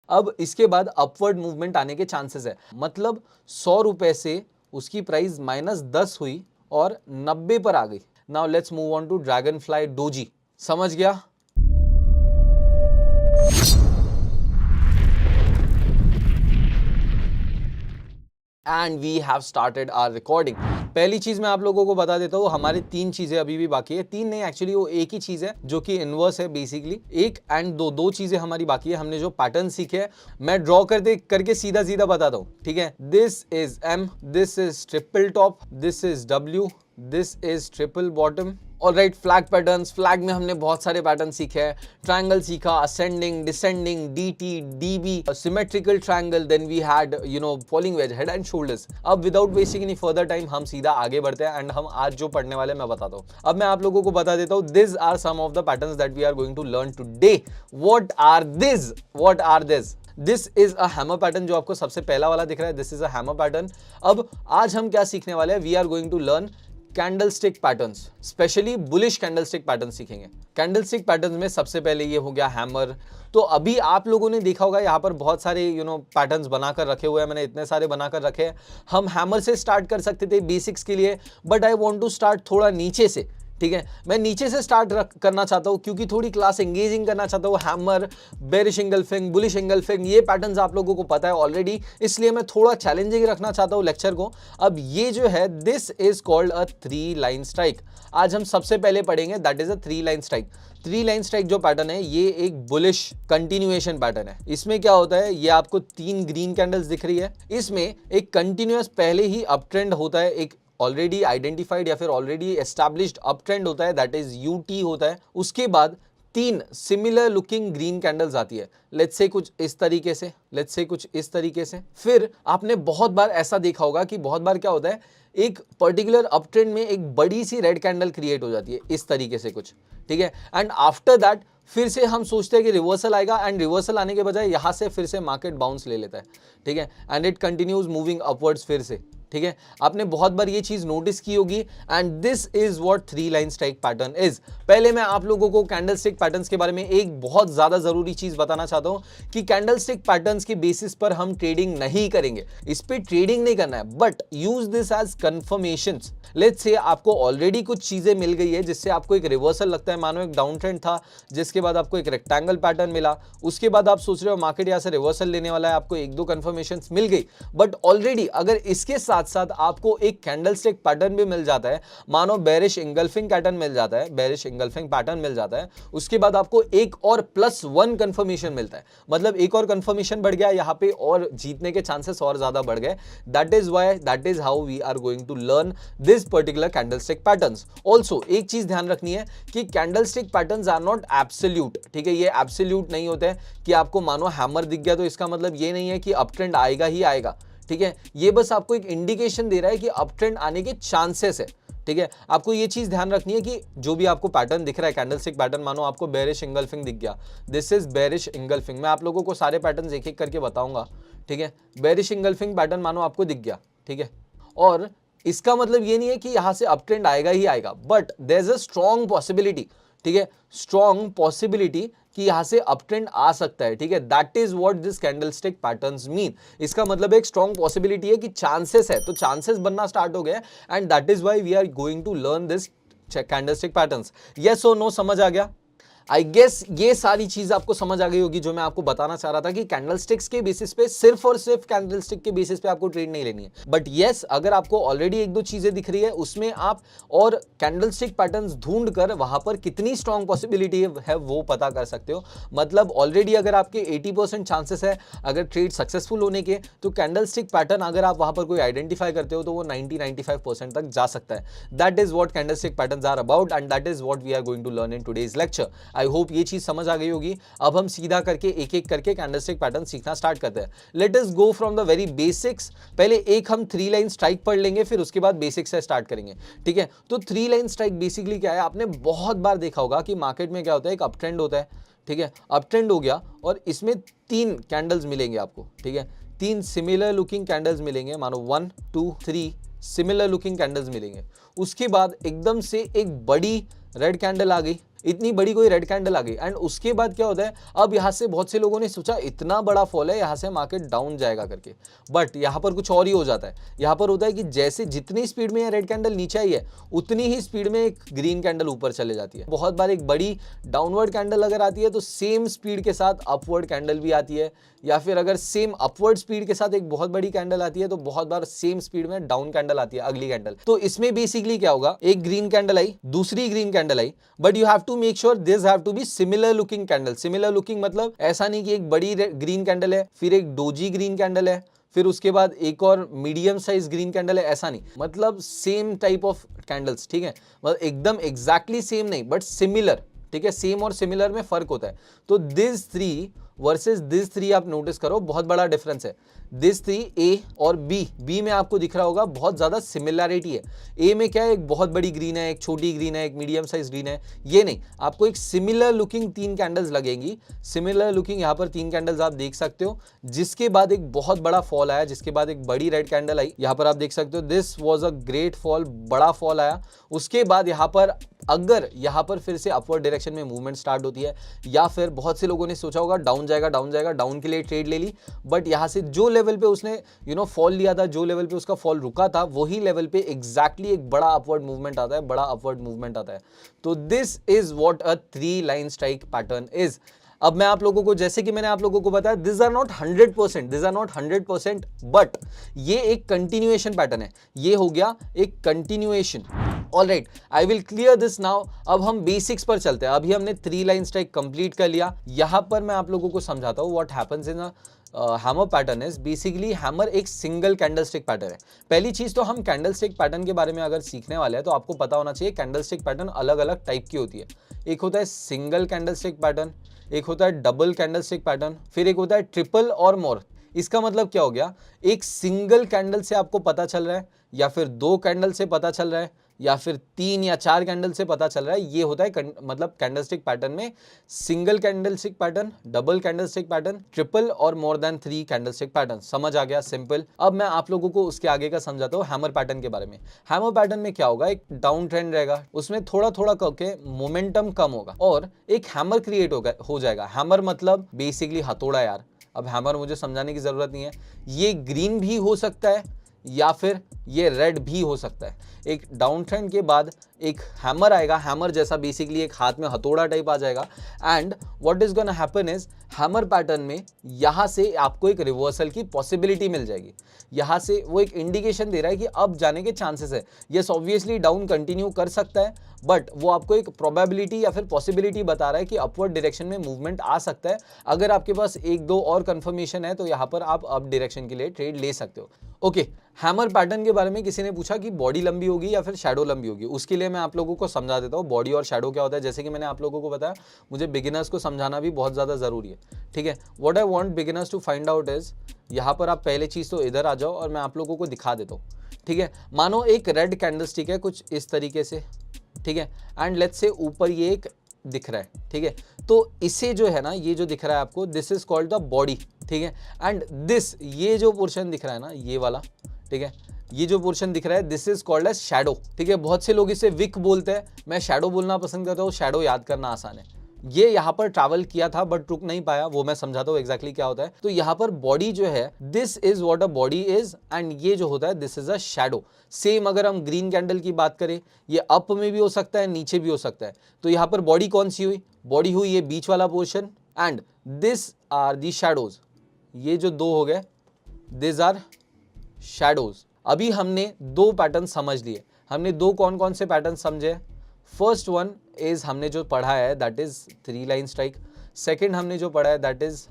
अब इसके बाद अपवर्ड मूवमेंट आने के चांसेस है, मतलब 100 रुपए से उसकी प्राइस -10 हुई और 90 पर आ गई। Now let's move on to dragonfly doji. समझ गया? And we have started our recording. पहली चीज मैं आप लोगों को बता देता हूँ, हमारे 3 चीजें अभी भी बाकी है। 3 नहीं, एक्चुअली वो एक ही चीज है जो कि इनवर्स है बेसिकली। 1 एंड 2 चीजें हमारी बाकी है। हमने जो पैटर्न सीखे हैं मैं ड्रॉ करके सीधा सीधा बताता हूँ, ठीक है? This is M, this is triple top, this is W, this is triple bottom. Alright, flag patterns. Flag में हमने बहुत सारे पैटर्न सीखे हैं। ट्रायंगल सीखा, ascending, descending, DT, DB, symmetrical triangle, then we had falling wedge, head and shoulders. अब without wasting any further time हम सीधा आगे बढ़ते हैं एंड हम आज जो पढ़ने वाले मैं बताता हूँ। अब मैं आप लोगों को बता देता हूँ, this are some of the patterns that we are going to learn today. What are this? What are this? This is a hammer pattern, जो आपको सबसे पहला वाला दिख रहा है, this is a hammer pattern. अब आज हम क्या सीखने वाले हैं? We are going to learn candlestick patterns, specially bullish candlestick pattern सीखेंगे। कैंडलस्टिक पैटर्न्स में सबसे पहले ये हो गया हैमर। तो अभी आप लोगों ने देखा होगा यहाँ पर बहुत सारे पैटर्न्स बनाकर रखे हुए हैं, मैंने इतने सारे बनाकर रखे हैं। हम हैमर से स्टार्ट कर सकते थे बेसिक्स के लिए, but I want to start थोड़ा नीचे से, ठीक है? मैं नीचे से स्टार्ट करना चाहता हूं क्योंकि थोड़ी क्लास एंगेजिंग करना चाहता हूं। Hammer, bearish engulfing, bullish engulfing, ये पैटर्न्स आप लोगों को पता है ऑलरेडी, इसलिए मैं थोड़ा चैलेंजिंग रखना चाहता हूं लेक्चर को। अब ये जो है, this is called a 3 line strike. आज हम सबसे पहले पढ़ेंगे, that is a 3 line strike. 3 line strike जो पैटर्न है, ये एक बुलिश कंटिन्यूएशन पैटर्न है। इसमें क्या होता है, ये आपको 3 ग्रीन कैंडल्स दिख रही है, इसमें एक कंटिन्यूअस पहले ही अप ट्रेंड होता है, एक ऑलरेडी आइडेंटिफाइड या फिर ऑलरेडी एस्टैब्लिश्ड अप ट्रेंड होता है, दैट इज यूटी होता है। उसके बाद 3 सिमिलर लुकिंग ग्रीन कैंडल्स आती है, लेट्स से कुछ इस तरीके से, लेट्स से कुछ इस तरीके से। फिर आपने बहुत बार ऐसा देखा होगा कि बहुत बार क्या होता है, एक पर्टिकुलर अप ट्रेंड में एक बड़ी सी रेड कैंडल क्रिएट हो जाती है इस तरीके से कुछ, ठीक है? एंड आफ्टर दैट फिर से हम सोचते हैं कि रिवर्सल आएगा, एंड रिवर्सल आने के बजाय यहां से फिर से मार्केट बाउंस ले लेता है, ठीक है? And it continues moving upwards फिर से, ठीक है? आपने बहुत बार ये चीज नोटिस की होगी। And this is what 3 line strike pattern is. पहले मैं आप लोगों को कैंडलस्टिक पैटर्न्स के बारे में एक बहुत ज्यादा जरूरी चीज बताना चाहता हूं कि कैंडलस्टिक पैटर्न्स के बेसिस पर हम ट्रेडिंग नहीं करेंगे, इस पे ट्रेडिंग नहीं करना है, but use this as confirmations. Let's say आपको ऑलरेडी कुछ चीजें मिल गई है जिससे आपको एक रिवर्सल लगता है, मानो एक डाउन ट्रेंड था जिसके बाद आपको एक रेक्टेंगल पैटर्न मिला, उसके बाद आप सोच रहे हो मार्केट यहां से रिवर्सल लेने वाला है, आपको 1-2 कंफर्मेशंस मिल गई, बट ऑलरेडी अगर इसके साथ साथ आपको एक कैंडलस्टिक पैटर्न भी मिल जाता है, मानो बेरिश इंगल्फिंग पैटर्न मिल जाता है, बेरिश इंगल्फिंग पैटर्न मिल जाता है, उसके बाद आपको एक और +1 कंफर्मेशन मिलता है, मतलब एक और कंफर्मेशन बढ़ गया यहां पे और जीतने के चांसेस और ज्यादा बढ़ गए। That is how we are going to learn this particular candlestick patterns. Also एक चीज ध्यान रखनी है कि candlestick patterns are not absolute, ठीक है? ये एब्सोल्यूट नहीं होते हैं कि आपको मानो हैमर दिख गया तो इसका मतलब ये नहीं है कि अप ट्रेंड आएगा ही आएगा, ठीक है? ये बस आपको एक इंडिकेशन दे रहा है कि अप ट्रेंड आने के चांसेस है, ठीक है? आपको ये चीज ध्यान रखनी है कि जो भी आपको पैटर्न दिख रहा है कैंडलस्टिक पैटर्न, मानो आपको बेरिश इंगल्फिंग दिख गया, दिस इज बेरिश इंगल्फिंग। मैं आप लोगों को सारे पैटर्न्स एक एक करके बताऊंगा, ठीक है? बेरिश इंगल्फिंग पैटर्न मानो आपको दिख गया, ठीक है? और इसका मतलब ये नहीं है कि यहां से अप ट्रेंड आएगा ही आएगा, but there is a strong possibility, ठीक है? स्ट्रॉन्ग पॉसिबिलिटी कि यहां से अप ट्रेंड आ सकता है, ठीक है? That is what this candlestick patterns mean. इसका मतलब एक स्ट्रॉन्ग पॉसिबिलिटी है कि चांसेस है, तो चांसेस बनना स्टार्ट हो गए, and that is why we are going to learn this candlestick patterns. Yes और नो, समझ आ गया? आई गेस ये सारी चीज आपको समझ आ गई होगी जो मैं आपको बताना चाह रहा था कि कैंडलस्टिक्स के बेसिस पे, सिर्फ और सिर्फ कैंडलस्टिक के बेसिस पे आपको ट्रेड नहीं लेनी है। बट यस, अगर आपको ऑलरेडी 1-2 चीजें दिख रही है उसमें आप और कैंडलस्टिक पैटर्न्स ढूंढ कर वहां पर कितनी स्ट्रॉन्ग पॉसिबिलिटी है वो पता कर सकते हो। मतलब ऑलरेडी अगर आपके 80% चांसेस है अगर ट्रेड सक्सेसफुल होने के, तो कैंडलस्टिक पैटर्न अगर आप वहां पर कोई आइडेंटिफाई करते हो तो वो 90-95% तक जा सकता है। That is what candlestick patterns are about, and that is what we are going to learn in today's lecture. I hope ये चीज समझ आ गई होगी। अब हम सीधा करके एक एक करके कैंडलस्टिक पैटर्न सीखना स्टार्ट करते हैं। Let us go from the very basics. पहले एक हम 3 लाइन स्ट्राइक पढ़ लेंगे, फिर उसके बाद बेसिक्स से स्टार्ट करेंगे, ठीक है? तो 3 लाइन स्ट्राइक बेसिकली क्या है, आपने बहुत बार देखा होगा कि मार्केट में क्या होता है, एक अप ट्रेंड होता है, ठीक है? अप ट्रेंड हो गया और इसमें 3 कैंडल्स मिलेंगे आपको, ठीक है? 3 सिमिलर लुकिंग कैंडल्स मिलेंगे, मानो 1 2 3 सिमिलर लुकिंग कैंडल्स मिलेंगे। उसके बाद एकदम से एक बड़ी रेड कैंडल आ गई, इतनी बड़ी कोई रेड कैंडल आ गई एंड उसके बाद क्या होता है, अब यहाँ से बहुत से लोगों ने सोचा इतना बड़ा फॉल है, यहाँ से मार्केट डाउन जाएगा करके, बट यहाँ पर कुछ और ही हो जाता है। यहाँ पर होता है कि जैसे जितनी स्पीड में ये रेड कैंडल नीचे आई है उतनी ही स्पीड में एक ग्रीन कैंडल ऊपर चले जाती है। बहुत बार एक बड़ी डाउनवर्ड कैंडल अगर आती है तो सेम स्पीड के साथ अपवर्ड कैंडल भी आती है, या फिर अगर सेम अपवर्ड स्पीड के साथ एक बहुत बड़ी कैंडल आती है तो बहुत बार सेम स्पीड में डाउन कैंडल आती है, अगली कैंडल। तो इसमें बेसिकली क्या होगा, एक ग्रीन कैंडल आई, दूसरी ग्रीन कैंडल आई, but you have to make sure this have to be similar looking candle. Similar looking मतलब ऐसा नहीं कि एक बड़ी ग्रीन कैंडल है फिर एक डोजी ग्रीन कैंडल है फिर उसके बाद एक और मीडियम साइज ग्रीन कैंडल है, ऐसा नहीं, मतलब सेम टाइप ऑफ कैंडल्स, ठीक है, मतलब एकदम एग्जैक्टली सेम नहीं बट सिमिलर, ठीक है, सेम और सिमिलर में फर्क होता है। तो दिस 3 वर्सेस दिस 3 आप नोटिस करो, बहुत बड़ा डिफरेंस है। दिस 3 ए और बी में आपको दिख रहा होगा बहुत ज्यादा सिमिलैरिटी है। ए में क्या है, एक बहुत बड़ी ग्रीन है, एक छोटी ग्रीन है, एक मीडियम साइज ग्रीन है, ये नहीं, आपको एक सिमिलर लुकिंग 3 कैंडल्स लगेंगी। सिमिलर लुकिंग यहाँ पर 3 कैंडल्स आप देख सकते हो, जिसके बाद एक बहुत बड़ा फॉल आया, जिसके बाद एक बड़ी रेड कैंडल आई, यहाँ पर आप देख सकते हो this was a great fall, बड़ा फॉल आया। उसके बाद यहाँ पर अगर यहाँ पर फिर से अपवर्ड डायरेक्शन में मूवमेंट स्टार्ट होती है, या फिर बहुत से लोगों ने सोचा होगा डाउन जाएगा, डाउन जाएगा, डाउन के लिए ट्रेड ले ली, बट यहाँ से जो लेवल पे उसने फॉल लिया था, जो लेवल पे उसका फॉल रुका था, वही लेवल पे एग्जैक्टली एक बड़ा अपवर्ड मूवमेंट आता है, बड़ा अपवर्ड मूवमेंट आता है। तो this is what a 3 line strike pattern is. अब मैं आप लोगों को, जैसे कि मैंने आप लोगों को बताया, दिस आर नॉट 100%, बट ये एक कंटिन्यूएशन पैटर्न है, ये हो गया एक continuation. Alright, I will clear this now. अब हम बेसिक्स पर चलते हैं। अभी हमने 3 लाइन स्ट्राइक कंप्लीट कर लिया। यहां पर मैं आप लोगों को समझाता हूं what happens in a hammer pattern is. Basically hammer एक सिंगल कैंडलस्टिक पैटर्न है। पहली चीज तो हम कैंडलस्टिक पैटर्न के बारे में अगर सीखने वाले हैं तो आपको पता होना चाहिए कैंडलस्टिक पैटर्न अलग अलग टाइप की होती है। एक होता है सिंगल कैंडलस्टिक पैटर्न, एक होता है डबल कैंडलस्टिक पैटर्न, फिर एक होता है ट्रिपल और मोर। इसका मतलब क्या हो गया, एक सिंगल कैंडल से आपको पता चल रहा है, या फिर 2 कैंडल से पता चल रहा है, या फिर 3 या 4 कैंडल से पता चल रहा है, ये होता है मतलब कैंडलस्टिक पैटर्न में single candlestick pattern, double candlestick pattern, triple और मोर देन 3 कैंडलस्टिक पैटर्न। समझ आ गया, सिंपल। अब मैं आप लोगों को उसके आगे का समझाता हूँ हैमर पैटर्न के बारे में। हैमर पैटर्न में क्या होगा, एक डाउन ट्रेंड रहेगा, उसमें थोड़ा थोड़ा करके मोमेंटम कम होगा और एक हैमर क्रिएट हो जाएगा। हैमर मतलब बेसिकली हथौड़ा यार। अब हैमर मुझे समझाने की जरूरत नहीं है, ये ग्रीन भी हो सकता है या फिर ये रेड भी हो सकता है। एक डाउन ट्रेंड के बाद एक हैमर आएगा, हैमर जैसा बेसिकली एक हाथ में हथौड़ा टाइप आ जाएगा, and what is gonna happen is hammer pattern में यहां से आपको एक रिवर्सल की पॉसिबिलिटी मिल जाएगी। यहां से वो एक इंडिकेशन दे रहा है कि अब जाने के चांसेस है। यस, ऑब्वियसली डाउन कंटिन्यू कर सकता है, बट वो आपको एक प्रोबेबिलिटी या फिर पॉसिबिलिटी बता रहा है कि अपवर्ड डायरेक्शन में मूवमेंट आ सकता है। अगर आपके पास 1-2 और कंफर्मेशन है तो यहाँ पर आप अप डायरेक्शन के लिए ट्रेड ले सकते हो। ओके, हैमर पैटर्न के बारे में किसी ने पूछा कि बॉडी लंबी होगी या फिर शैडो लंबी होगी। उसके लिए मैं आप लोगों को समझा देता हूँ बॉडी और शैडो क्या होता है। जैसे कि मैंने आप लोगों को बताया, मुझे बिगिनर्स को समझाना भी बहुत ज़्यादा ज़रूरी है, ठीक है। What I want beginners to find out is, यहाँ पर आप पहले चीज़ तो इधर आ जाओ और मैं आप लोगों को दिखा देता हूँ, ठीक है। मानो एक रेड कैंडलस्टिक है कुछ इस तरीके से, ठीक है, एंड लेट्स से ऊपर ये एक दिख रहा है, ठीक है। तो इसे जो है ना, ये जो दिख रहा है आपको, this is called the body, ठीक है। एंड दिस, ये जो पोर्शन दिख रहा है ना, ये वाला, ठीक है, ये जो पोर्शन दिख रहा है, this is called as shadow, ठीक है। बहुत से लोग इसे विक बोलते हैं, मैं शैडो बोलना पसंद करता हूँ, शैडो याद करना आसान है। ये यहाँ पर ट्रैवल किया था बट रुक नहीं पाया, वो मैं समझाता हूँ एग्जैक्टली क्या होता है। तो यहाँ पर बॉडी जो है, this is what a body is, and ये जो होता है this is a shadow. Same अगर हम ग्रीन कैंडल की बात करें, ये अप में भी हो सकता है, नीचे भी हो सकता है। तो यहाँ पर बॉडी कौन सी हुई, बॉडी हुई ये बीच वाला portion, and this are the shadows. ये जो 2 हो गए, दिस आर शैडोज। अभी हमने 2 पैटर्न समझ लिए। हमने 2 कौन कौन से पैटर्न समझे। फर्स्ट वन इज हमने जो पढ़ा है that is 3 line strike. Second हमने जो पढ़ा है दैट इज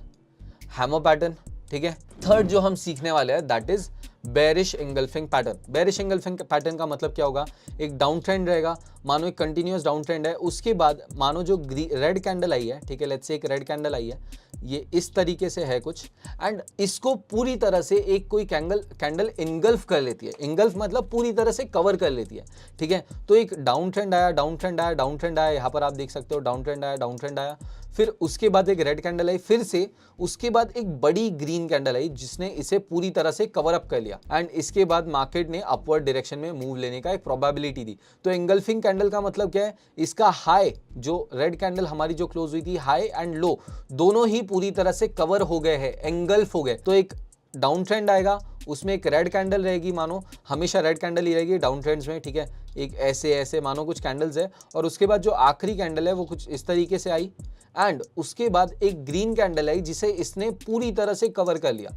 हैमर पैटर्न, ठीक है। थर्ड जो हम सीखने वाले हैं that is bearish engulfing pattern. Bearish engulfing pattern का मतलब क्या होगा, एक डाउन ट्रेंड रहेगा, मानो एक कंटिन्यूअस डाउन ट्रेंड है, उसके बाद मानो जो रेड कैंडल आई है, ठीक है, लेट्स से एक रेड कैंडल आई है, ये इस तरीके से है कुछ, एंड इसको पूरी तरह से एक कोई कैंडल इंगल्फ कर लेती है। इंगल्फ मतलब पूरी तरह से कवर कर लेती है, ठीक है। तो एक डाउन ट्रेंड आया, डाउन ट्रेंड आया, डाउन ट्रेंड आया, यहाँ पर आप देख सकते हो डाउन ट्रेंड आया, डाउन ट्रेंड आया, फिर उसके बाद एक रेड कैंडल आई, फिर से उसके बाद एक बड़ी ग्रीन कैंडल आई जिसने इसे पूरी तरह से कवर अप कर लिया एंड इसके बाद मार्केट ने अपवर्ड डायरेक्शन में मूव लेने का एक प्रोबेबिलिटी दी। तो एंगल्फिंग कैंडल का मतलब क्या है, इसका हाई जो रेड कैंडल हमारी जो क्लोज हुई थी, हाई एंड लो दोनों ही पूरी तरह से कवर हो गए हैं, एंगल्फ हो गए। तो एक डाउन ट्रेंड आएगा, उसमें एक रेड कैंडल रहेगी, मानो हमेशा रेड कैंडल ही रहेगी डाउन ट्रेंड्स में, ठीक है, एक ऐसे ऐसे मानो कुछ कैंडल्स है, और उसके बाद जो आखिरी कैंडल है वो कुछ इस तरीके से आई एंड उसके बाद एक ग्रीन कैंडल आई जिसे इसने पूरी तरह से कवर कर लिया,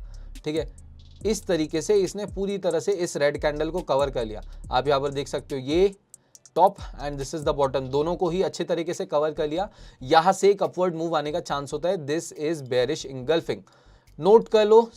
ठीक है, इस तरीके से इसने पूरी तरह से इस रेड कैंडल को कवर कर लिया। आप यहाँ पर देख सकते हो ये top and this is the bottom, दोनों को ही अच्छे तरीके से कवर कर लिया। यहां से एक अपवर्ड मूव आने का चांस होता है, this is bearish engulfing. Note कर लो,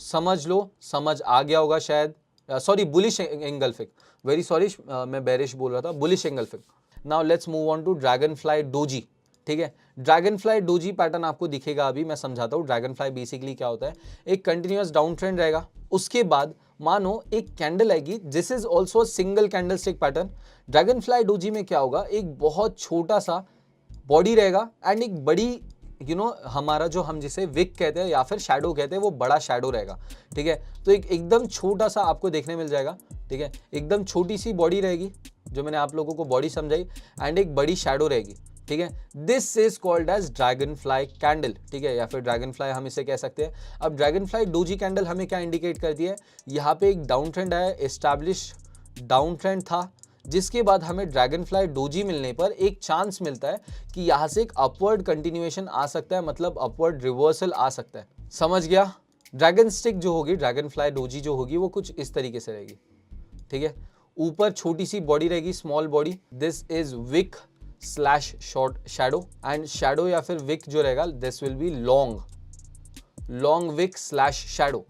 समझ आ गया होगा शायद, sorry bullish engulfing, very sorry मैं बेरिश बोल रहा था, bullish engulfing. Now let's move on to dragonfly doji, ठीक है। ड्रैगन फ्लाई डोजी पैटर्न आपको दिखेगा, अभी मैं समझाता हूँ। ड्रैगन फ्लाई बेसिकली क्या होता है, एक कंटिन्यूअस डाउन ट्रेंड रहेगा, उसके बाद मानो एक कैंडल आएगी, this is also single candle stick pattern. Dragon fly doji में क्या होगा, एक बहुत छोटा सा बॉडी रहेगा एंड एक बड़ी हमारा जो हम जिसे विक कहते हैं या फिर शैडो कहते हैं, वो बड़ा शैडो रहेगा, ठीक है। तो एक एकदम छोटा सा आपको देखने मिल जाएगा, ठीक है, एकदम छोटी सी बॉडी रहेगी जो मैंने आप लोगों को बॉडी समझाई एंड एक बड़ी शैडो रहेगी, ठीक है। This is called as dragonfly candle, ठीक है, या फिर ड्रैगन फ्लाई हम इसे कह सकते हैं। अब ड्रैगन फ्लाई डोजी कैंडल हमें क्या इंडिकेट करती है, यहाँ पे एक डाउन ट्रेंड आया, एस्टैब्लिश डाउन ट्रेंड था, जिसके बाद हमें ड्रैगन फ्लाई डोजी मिलने पर एक चांस मिलता है कि यहाँ से एक अपवर्ड कंटिन्यूएशन आ सकता है, मतलब अपवर्ड रिवर्सल आ सकता है। समझ गया। ड्रैगन स्टिक जो होगी, ड्रैगन फ्लाई डोजी जो होगी, वो कुछ इस तरीके से रहेगी, ठीक है। ऊपर छोटी सी बॉडी रहेगी, small body, this is wick slash short shadow and shadow या फिर विक जो रहेगा, this will be long wick slash shadow,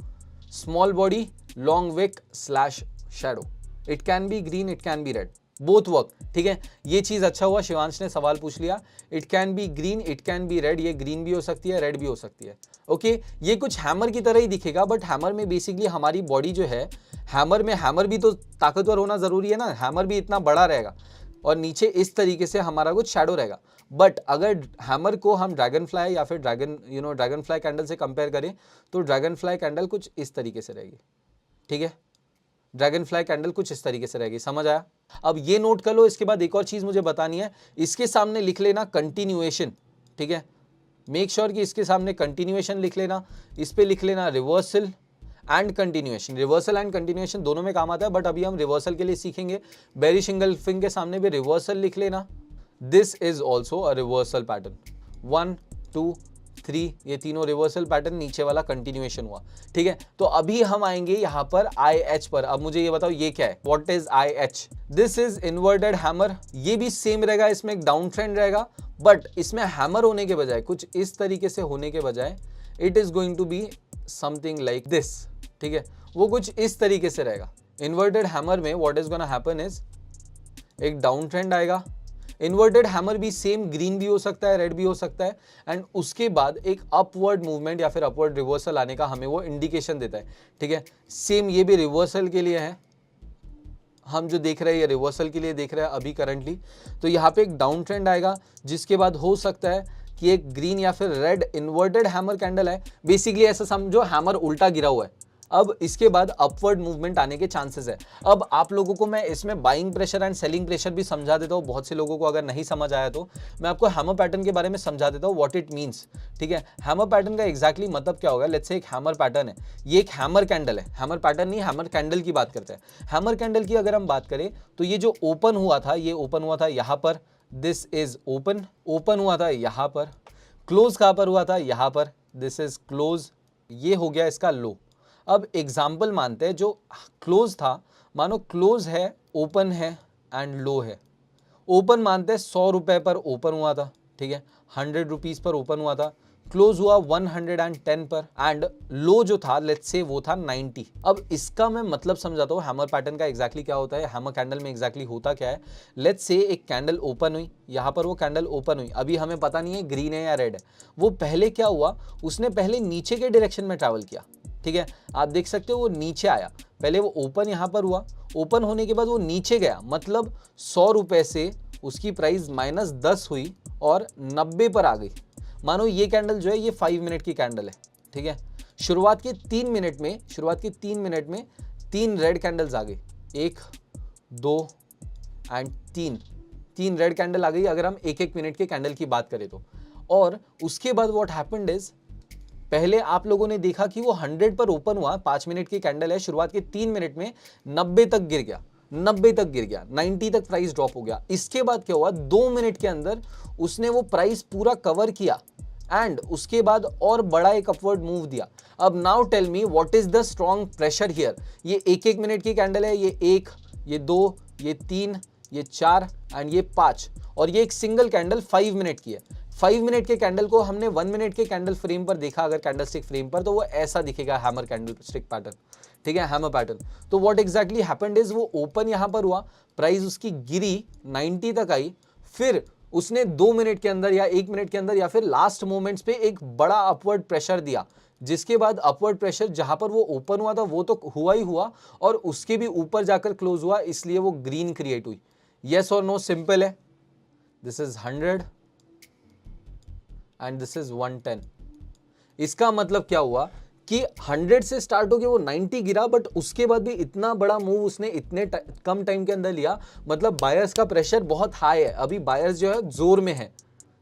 small body, long wick slash shadow. It can be green, it can be red, both work, ठीक है। ये चीज अच्छा हुआ शिवांश ने सवाल पूछ लिया, it can be green, it can be red, ये ग्रीन भी हो सकती है, रेड भी हो सकती है, ओके। ये कुछ हैमर की तरह ही दिखेगा, बट हैमर में बेसिकली हमारी बॉडी जो है, हैमर भी तो ताकतवर होना जरूरी है ना, हैमर भी इतना बड़ा रहेगा और नीचे इस तरीके से हमारा कुछ शैडो रहेगा। बट अगर हैमर को हम ड्रैगन फ्लाई या फिर ड्रैगन फ्लाई कैंडल से कंपेयर करें तो ड्रैगन फ्लाई कैंडल कुछ इस तरीके से रहेगी, ठीक है। ड्रैगन फ्लाई कैंडल कुछ इस तरीके से रहेगी, समझ आया। अब ये नोट कर लो, इसके बाद एक और चीज मुझे बतानी है, इसके सामने लिख लेना कंटिन्यूएशन, ठीक है। मेक श्योर कि इसके सामने कंटिन्यूएशन लिख लेना, इस पे लिख लेना reversal and continuation. Reversal and continuation दोनों में काम आता है, बट अभी हम रिवर्सल के लिए सीखेंगे। बेरिश इंगल्फिंग के सामने भी रिवर्सल लिख लेना, this is also a reversal pattern, 1 2 3, ये तीनों रिवर्सल पैटर्न, नीचे वाला कंटिन्यूएशन हुआ, ठीक है। तो अभी हम आएंगे यहाँ पर IH पर। अब मुझे ये बताओ ये क्या है, what is IH? This is inverted hammer, ये भी सेम रहेगा, इसमें एक डाउन ट्रेंड रहेगा, बट इसमें हैमर होने के बजाय, कुछ इस तरीके से होने के बजाय, it is going to be something like this, ठीक है, वो कुछ इस तरीके से रहेगा। इन्वर्टेड हैमर में what is gonna happen is एक डाउन ट्रेंड आएगा, इन्वर्टेड हैमर भी सेम ग्रीन भी हो सकता है, रेड भी हो सकता है, एंड उसके बाद एक अपवर्ड मूवमेंट या फिर अपवर्ड रिवर्सल आने का हमें वो इंडिकेशन देता है, ठीक है। सेम ये भी रिवर्सल के लिए है, हम जो देख रहे हैं ये रिवर्सल के लिए देख रहे हैं अभी करंटली। तो यहाँ पे एक डाउन ट्रेंड आएगा, जिसके बाद हो सकता है कि एक ग्रीन या फिर रेड इन्वर्टेड हैमर कैंडल है, बेसिकली ऐसा समझो हैमर उल्टा गिरा हुआ है। अब इसके बाद अपवर्ड मूवमेंट आने के चांसेस है। अब आप लोगों को मैं इसमें buying pressure and selling pressure भी समझा देता हूँ, बहुत से लोगों को अगर नहीं समझ आया तो मैं आपको हैमर पैटर्न के बारे में समझा देता हूँ, व्हाट इट मींस, ठीक है। हैमर पैटर्न का एग्जैक्टली मतलब क्या होगा, लेट्स से एक हैमर पैटर्न है, ये एक हैमर कैंडल है, हैमर पैटर्न नहीं, हैमर कैंडल की बात करते हैं। हैमर कैंडल की अगर हम बात करें तो ये जो ओपन हुआ था, ये ओपन हुआ था यहाँ पर, दिस इज ओपन हुआ था यहाँ पर, क्लोज कहाँ पर हुआ था, यहाँ पर, दिस इज क्लोज, ये हो गया इसका लो। अब एग्जाम्पल मानते हैं, जो क्लोज था, मानो क्लोज है, ओपन है एंड लो है। ओपन मानते हैं 100 रुपए पर ओपन हुआ था, ठीक है, 100 रुपीज पर ओपन हुआ था, क्लोज हुआ 110 पर, एंड लो जो था लेट्स से वो था 90। अब इसका मैं मतलब समझाता हूँ, हैमर पैटर्न का एग्जैक्टली क्या होता है, हैमर कैंडल में एग्जैक्टली होता क्या है। लेट्स से एक कैंडल ओपन हुई, यहाँ पर वो कैंडल ओपन हुई, अभी हमें पता नहीं है ग्रीन है या रेड है। वो पहले क्या हुआ, उसने पहले नीचे के डायरेक्शन में ट्रैवल किया, ठीक है, आप देख सकते हो वो नीचे आया, पहले वो ओपन यहाँ पर हुआ, ओपन होने के बाद वो नीचे गया, मतलब 100 रुपए से उसकी प्राइस -10 हुई और 90 पर आ गई, मानो ये कैंडल जो है ये 5 मिनट की कैंडल है, ठीक है। शुरुआत के 3 मिनट में 3 रेड कैंडल्स आ गई, 1 2 एंड 3 रेड कैंडल आ गई अगर हम 1-1 मिनट के कैंडल की बात करें तो। और उसके बाद व्हाट हैपेंड इज, पहले आप लोगों ने देखा कि वो 100 पर ओपन हुआ, 5 मिनट की कैंडल है, शुरुआत के 3 मिनट में 90 तक गिर गया, 90 तक प्राइस ड्रॉप हो गया। इसके बाद क्या हुआ, 2 मिनट के अंदर उसने वो प्राइस पूरा कवर किया एंड उसके बाद और बड़ा एक अपवर्ड मूव दिया। अब now tell me what is the strong pressure here. ये 1-1 मिनट की कैंडल है, ये 1, ये 2, ये 3, ये 4 एंड ये 5, और ये एक सिंगल कैंडल 5 मिनट की है। 5 मिनट के कैंडल को हमने 1 मिनट के कैंडल फ्रेम पर देखा, अगर कैंडल स्टिक फ्रेम पर, तो वो ऐसा दिखेगा, हैमर कैंडल स्टिक पैटर्न, ठीक है, हैमर पैटर्न। तो व्हाट एग्जैक्टली हैपेंड इज, वो ओपन यहां पर हुआ, प्राइस उसकी गिरी, 90 तक आई, फिर उसने 2 मिनट के अंदर या 1 मिनट के अंदर या फिर लास्ट मोमेंट्स पे एक बड़ा अपवर्ड प्रेशर दिया, जिसके बाद अपवर्ड प्रेशर जहां पर वो ओपन हुआ था वो तो हुआ ही हुआ, और उसके भी ऊपर जाकर क्लोज हुआ, इसलिए वो ग्रीन क्रिएट हुई। यस और नो, सिंपल है। This is 100 and this is 110। इसका मतलब क्या हुआ कि 100 से स्टार्ट होके वो 90 गिरा, बट उसके बाद भी इतना बड़ा मूव उसने इतने कम टाइम के अंदर लिया, मतलब बायर्स का प्रेशर बहुत हाई है, अभी बायर्स जो है जोर में है,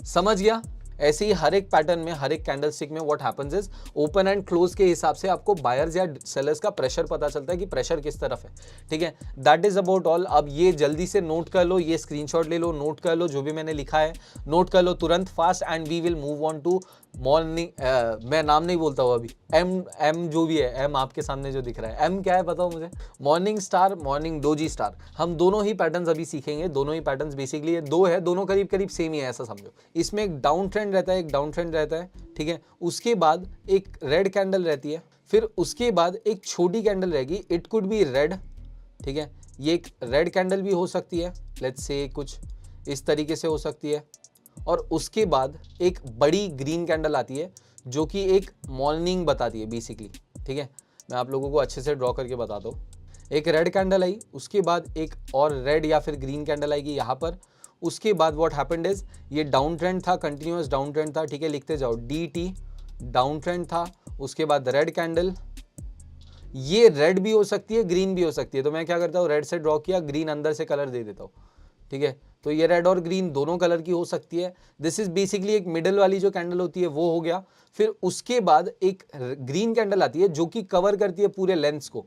समझ गया। ऐसे ही हर एक पैटर्न में, हर एक कैंडलस्टिक में what happens is, open and close के हिसाब से आपको बायर्स या सेलर्स का प्रेशर पता चलता है कि प्रेशर किस तरफ है, ठीक है। That is about all. अब ये जल्दी से नोट कर लो, ये स्क्रीनशॉट ले लो, नोट कर लो, जो भी मैंने लिखा है नोट कर लो तुरंत, fast, and we will move on to morning. मैं नाम नहीं बोलता हूँ अभी, एम जो भी है, एम आपके सामने जो दिख रहा है, एम क्या है बताओ मुझे, morning star, morning doji star. हम दोनों ही पैटर्न्स अभी सीखेंगे, दोनों ही पैटर्न्स बेसिकली ये दो है, दोनों करीब करीब सेम ही है, ऐसा समझो। इसमें एक डाउन ट्रेंड रहता है, एक डाउन ट्रेंड रहता है, ठीक है। उसके बाद एक रेड कैंडल रहती है, फिर उसके बाद एक छोटी कैंडल रहेगी, इट कुड बी रेड, ठीक है। ये एक रेड कैंडल भी हो सकती है, लेट्स से कुछ इस तरीके से हो सकती है, और उसके बाद एक बड़ी ग्रीन कैंडल आती है जो कि एक मॉर्निंग बताती है बेसिकली, ठीक है। मैं आप लोगों को अच्छे से ड्रॉ करके बताता हूँ। एक रेड कैंडल आई, उसके बाद एक और रेड या फिर ग्रीन कैंडल आएगी यहाँ पर। उसके बाद व्हाट हैपेंड इज, ये डाउन ट्रेंड था, कंटिन्यूअस डाउन ट्रेंड था, ठीक है, लिखते जाओ, DT डाउन ट्रेंड था। उसके बाद रेड कैंडल, ये रेड भी हो सकती है, ग्रीन भी हो सकती है, तो मैं क्या करता हूँ, रेड से ड्रॉ किया, ग्रीन अंदर से कलर दे देता हूँ, ठीक है। तो ये रेड और ग्रीन दोनों कलर की हो सकती है। दिस इज बेसिकली एक मिडल वाली जो कैंडल होती है वो हो गया। फिर उसके बाद एक ग्रीन कैंडल आती है जो कि कवर करती है पूरे लेंस को,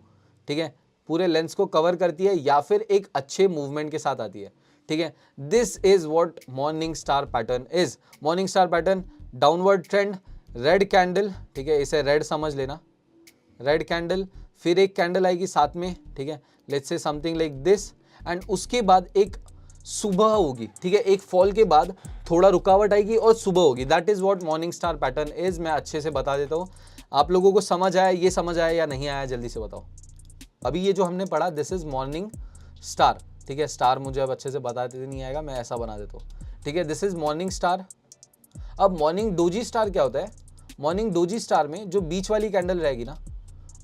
ठीक है, पूरे लेंस को कवर करती है, या फिर एक अच्छे मूवमेंट के साथ आती है, ठीक है। This is what morning star pattern is. Morning star pattern, downward trend, red candle, ठीक है, इसे रेड समझ लेना, रेड कैंडल, फिर एक कैंडल आएगी साथ में, ठीक है, let's say something like this, and उसके बाद एक सुबह होगी, ठीक है, एक फॉल के बाद थोड़ा रुकावट आएगी और सुबह होगी। That is what morning star pattern is. मैं अच्छे से बता देता हूँ, आप लोगों को समझ आया, ये समझ आया या नहीं आया, जल्दी से बताओ। अभी ये जो हमने पढ़ा, दिस इज मॉर्निंग स्टार, ठीक है, स्टार मुझे अब अच्छे से बताते नहीं आएगा, मैं ऐसा बना देता हूँ, ठीक है, दिस इज मॉर्निंग स्टार। अब मॉर्निंग डोजी स्टार क्या होता है, मॉर्निंग डोजी स्टार में जो बीच वाली कैंडल रहेगी ना,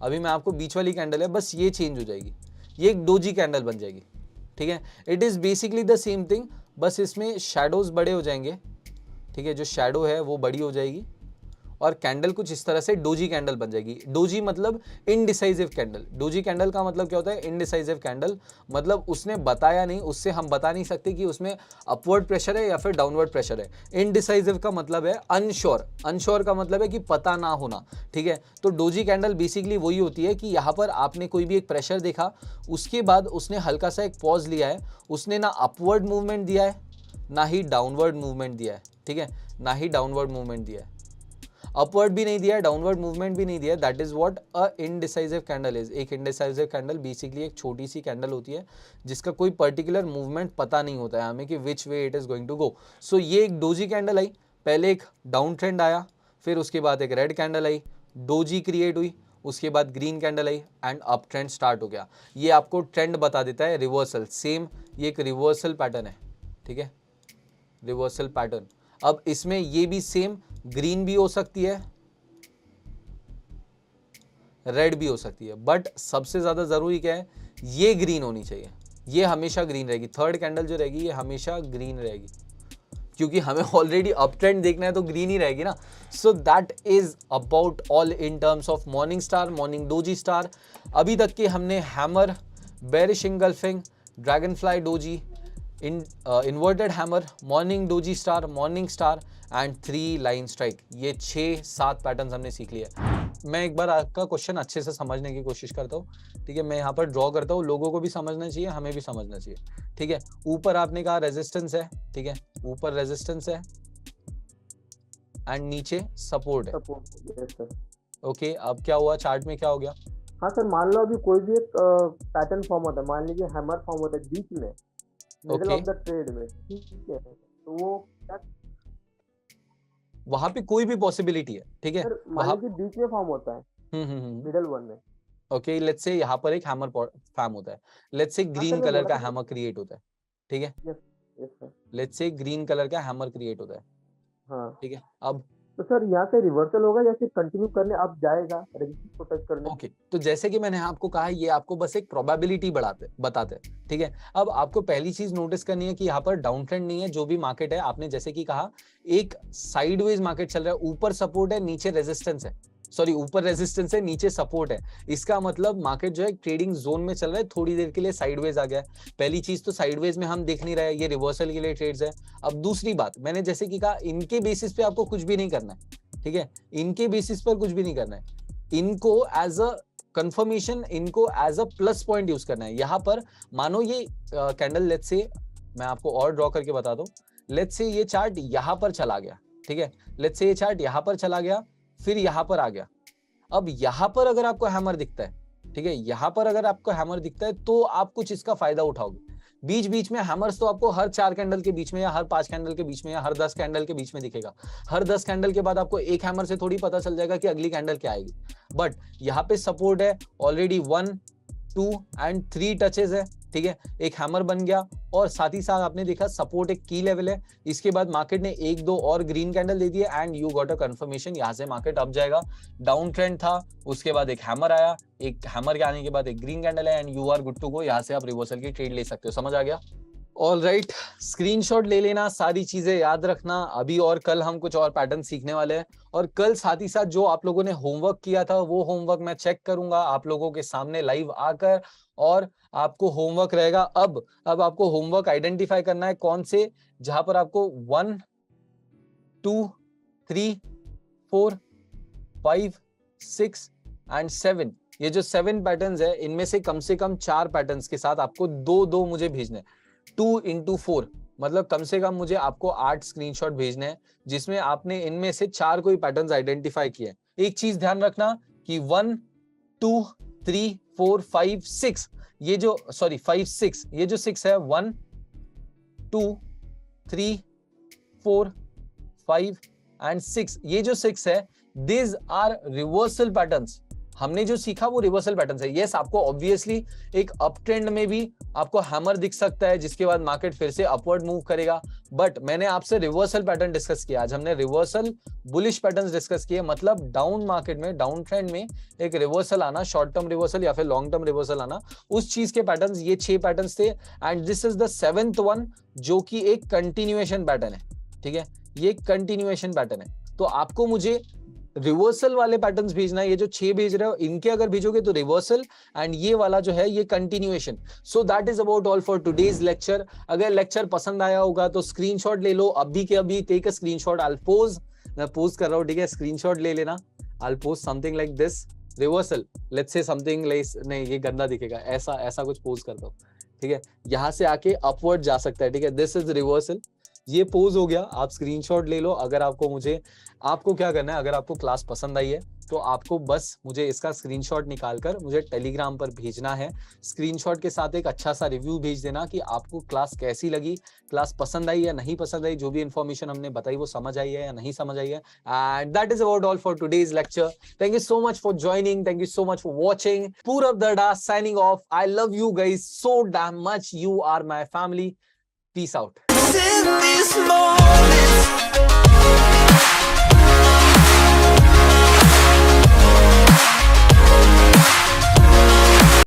अभी मैं आपको बीच वाली कैंडल है, बस ये चेंज हो जाएगी, ये एक डोजी कैंडल बन जाएगी, ठीक है। It is basically the same thing, बस इसमें शैडोज बड़े हो जाएंगे, ठीक है, जो शैडो है वो बड़ी हो जाएगी, और कैंडल कुछ इस तरह से डोजी कैंडल बन जाएगी। डोजी मतलब इनडिसाइजिव कैंडल। डोजी कैंडल का मतलब क्या होता है, इनडिसाइजिव कैंडल, मतलब उसने बताया नहीं, उससे हम बता नहीं सकते कि उसमें अपवर्ड प्रेशर है या फिर डाउनवर्ड प्रेशर है। इनडिसाइजिव का मतलब है अनश्योर, अनश्योर का मतलब है कि पता ना होना, ठीक है। तो डोजी कैंडल बेसिकली वही होती है कि यहाँ पर आपने कोई भी एक प्रेशर देखा, उसके बाद उसने हल्का सा एक पॉज लिया है, उसने ना अपवर्ड मूवमेंट दिया है ना ही डाउनवर्ड मूवमेंट दिया है, ठीक है, ना ही डाउनवर्ड मूवमेंट दिया है, अपवर्ड भी नहीं दिया है, डाउनवर्ड मूवमेंट भी नहीं दिया है। That is what a indecisive candle is. एक इनडिसाइजिव कैंडल बेसिकली एक छोटी सी कैंडल होती है जिसका कोई पर्टिकुलर मूवमेंट पता नहीं होता है हमें कि which way it is going to go. So ये एक डोजी कैंडल आई, पहले एक डाउन ट्रेंड आया, फिर उसके बाद एक रेड कैंडल आई, डोजी क्रिएट हुई, उसके बाद green candle I and up trend start हो गया। ये आपको ट्रेंड बता देता है, रिवर्सल, सेम ये एक रिवर्सल पैटर्न है, ठीक है, रिवर्सल पैटर्न। अब इसमें ये भी सेम, ग्रीन भी हो सकती है, रेड भी हो सकती है, बट सबसे ज्यादा जरूरी क्या है, ये ग्रीन होनी चाहिए, ये हमेशा ग्रीन रहेगी। थर्ड कैंडल जो रहेगी ये हमेशा ग्रीन रहेगी, क्योंकि हमें ऑलरेडी अप ट्रेंड देखना है तो ग्रीन ही रहेगी ना। So that is about all in terms of morning star, morning doji star. अभी तक के हमने hammer, bearish engulfing, dragon fly doji, inverted hammer, morning doji star, morning star and 3 line strike, ये 6-7 पैटर्न्स हमने सीख लिया। मैं एक बार आपका क्वेश्चन अच्छे से समझने की कोशिश करता हूँ, ठीक है। मैं यहाँ पर ड्रॉ करता हूँ, लोगों को भी समझना चाहिए, हमें भी समझना चाहिए, ठीक है। ऊपर आपने कहा रेजिस्टेंस है, ठीक है, ऊपर रेजिस्टेंस है एंड नीचे सपोर्ट है। ओके, अब क्या हुआ चार्ट में, क्या हो गया? हाँ सर, मान लो अभी कोई भी एक पैटर्न फॉर्म होता है, मान लीजिए हैमर फॉर्म होता है बीच में, मिडिल ऑफ द ट्रेड में, ठीक है, तो वो क्या, वहां पे कोई भी पॉसिबिलिटी है, ठीक है। सर मान लीजिए बीच में फॉर्म होता है, मिडिल वन में। ओके, लेट्स से यहाँ पर एक हैमर फॉर्म होता है, लेट्स से ग्रीन कलर का हैमर क्रिएट होता है, ठीक है। Yes sir, let's say green colour का हैमर क्रिएट होता है, हाँ ठीक है। अब तो सर यहाँ से रिवर्सल होगा या फिर कंटिन्यू करने अब जाएगा रेजिस्टेंस को टच करने? ओके, तो जैसे कि मैंने आपको कहा, ये आपको बस एक प्रोबेबिलिटी बताते हैं, ठीक है। अब आपको पहली चीज नोटिस करनी है कि यहाँ पर डाउन ट्रेंड नहीं है, जो भी मार्केट है, आपने जैसे कि कहा एक साइडवेज मार्केट चल रहा है, ऊपर सपोर्ट है, नीचे रेजिस्टेंस है, सॉरी ऊपर रेजिस्टेंस है, नीचे सपोर्ट है। इसका मतलब मार्केट जो है ट्रेडिंग जोन में चल रहा है, थोड़ी देर के लिए साइडवेज आ गया है। पहली चीज तो साइडवेज में हम देख नहीं रहे, ये रिवर्सल के लिए ट्रेड्स है। अब दूसरी बात, मैंने जैसे कि कहा, इनके बेसिस पे आपको कुछ भी नहीं करना है, ठीक है, इनके बेसिस पर कुछ भी नहीं करना है, इनको एज अ कंफर्मेशन, इनको as a plus point use करना है। यहां पर मानो ये कैंडल, लेट्स से मैं आपको और ड्रॉ करके बता दूं, लेट्स से ये चार्ट यहां पर चला गया, ठीक है, लेट्स से ये चार्ट यहां पर चला गया, फिर यहां पर आ गया। अब यहां पर अगर आपको हैमर दिखता है, ठीक है, यहां पर अगर आपको हैमर दिखता है तो आप कुछ इसका फायदा उठाओगे। बीच बीच में हैमर्स तो आपको हर 4 कैंडल के बीच में, या हर 5 कैंडल के बीच में, या हर 10 कैंडल के बीच में दिखेगा। हर 10 कैंडल के बाद आपको एक हैमर से थोड़ी पता चल जाएगा कि अगली कैंडल क्या आएगी। बट यहाँ पे सपोर्ट है ऑलरेडी, 1, 2 एंड 3 टचेस है, ठीक है, एक हैमर बन गया, और साथ ही साथ आपने देखा सपोर्ट एक की लेवल है। इसके बाद मार्केट ने 1-2 और ग्रीन कैंडल दे दिए and you got a confirmation, यहां से मार्केट अप जाएगा। डाउन ट्रेंड था, उसके बाद एक हैमर आया, एक हैमर के आने के बाद एक ग्रीन कैंडल है and you are good to go. यहां से आप रिवर्सल की ट्रेड ले सकते हो। समझ आ गया? ऑल राइट, स्क्रीनशॉट ले लेना, सारी चीजें याद रखना। अभी और कल हम कुछ और पैटर्न सीखने वाले हैं, और कल साथ ही साथ जो आप लोगों ने होमवर्क किया था वो होमवर्क मैं चेक करूंगा आप लोगों के सामने लाइव आकर, और आपको होमवर्क रहेगा। अब आपको होमवर्क आइडेंटिफाई करना है कौन से, जहां पर आपको 1, 2, 3, 4, 5, 6 एंड 7, ये जो 7 पैटर्न्स है, इनमें से कम 4 पैटर्न्स के साथ आपको 2-2 मुझे भेजने, 2 into 4, मतलब कम से कम मुझे आपको 8 स्क्रीनशॉट भेजने हैं, जिसमें आपने इनमें से 4 कोई पैटर्न्स आइडेंटिफाई किए। एक चीज ध्यान रखना कि 1, 2, 3, 4, 5, 6, ये जो 5, 6, ये जो 6 है, 1, 2, 3, 4, 5 एंड 6, ये जो 6 है, these आर रिवर्सल पैटर्न्स। हमने जो सीखा वो रिवर्सल पैटर्न्स है। यस, आपको ऑब्वियसली एक अप ट्रेंड में भी आपको हैमर दिख सकता है, जिसके बाद मार्केट फिर से अपवर्ड मूव करेगा, बट मैंने आपसे रिवर्सल पैटर्न डिस्कस किया। आज हमने रिवर्सल बुलिश पैटर्न्स डिस्कस किए, मतलब डाउन मार्केट में, डाउन ट्रेंड में एक रिवर्सल आना, शॉर्ट टर्म रिवर्सल या फिर लॉन्ग टर्म रिवर्सल आना, उस चीज के पैटर्न्स, ये 6 पैटर्न्स थे। And this is the 7th one, जो कि एक कंटिन्यूएशन पैटर्न है, ठीक है, ये कंटिन्यूएशन पैटर्न है। तो आपको मुझे रिवर्सल वाले पैटर्न्स भेजना है। ये जो 6 भेज रहे हो, इनके अगर भेजोगे तो रिवर्सल, एंड ये वाला जो है ये continuation. So that is about all for today's lecture. अगर लेक्चर पसंद आया होगा तो स्क्रीनशॉट ले लो, अभी के अभी take a screenshot. I pause, मैं पोज कर रहा हूं, ठीक है, स्क्रीनशॉट ले लेना। I pause something like this, reversal, let's say something like, नहीं ये गंदा दिखेगा, ऐसा कुछ पोज कर दो, ठीक है, यहां से आके अपवर्ड जा सकता है, ठीक है, दिस इज रिवर्सल, ये पोज हो गया। आप स्क्रीनशॉट ले लो। अगर आपको क्या करना है, अगर आपको क्लास पसंद आई है तो आपको बस मुझे इसका स्क्रीनशॉट निकालकर मुझे टेलीग्राम पर भेजना है। स्क्रीनशॉट के साथ एक अच्छा सा रिव्यू भेज देना कि आपको क्लास कैसी लगी, क्लास पसंद आई या नहीं पसंद आई, जो भी इंफॉर्मेशन हमने बताई वो समझ आई है या नहीं समझ आई है। And that is about all for today's lecture. Thank you so much for joining, thank you so much for watching. Purab Darda signing off. I love you guys so damn much, you are my family. Peace out.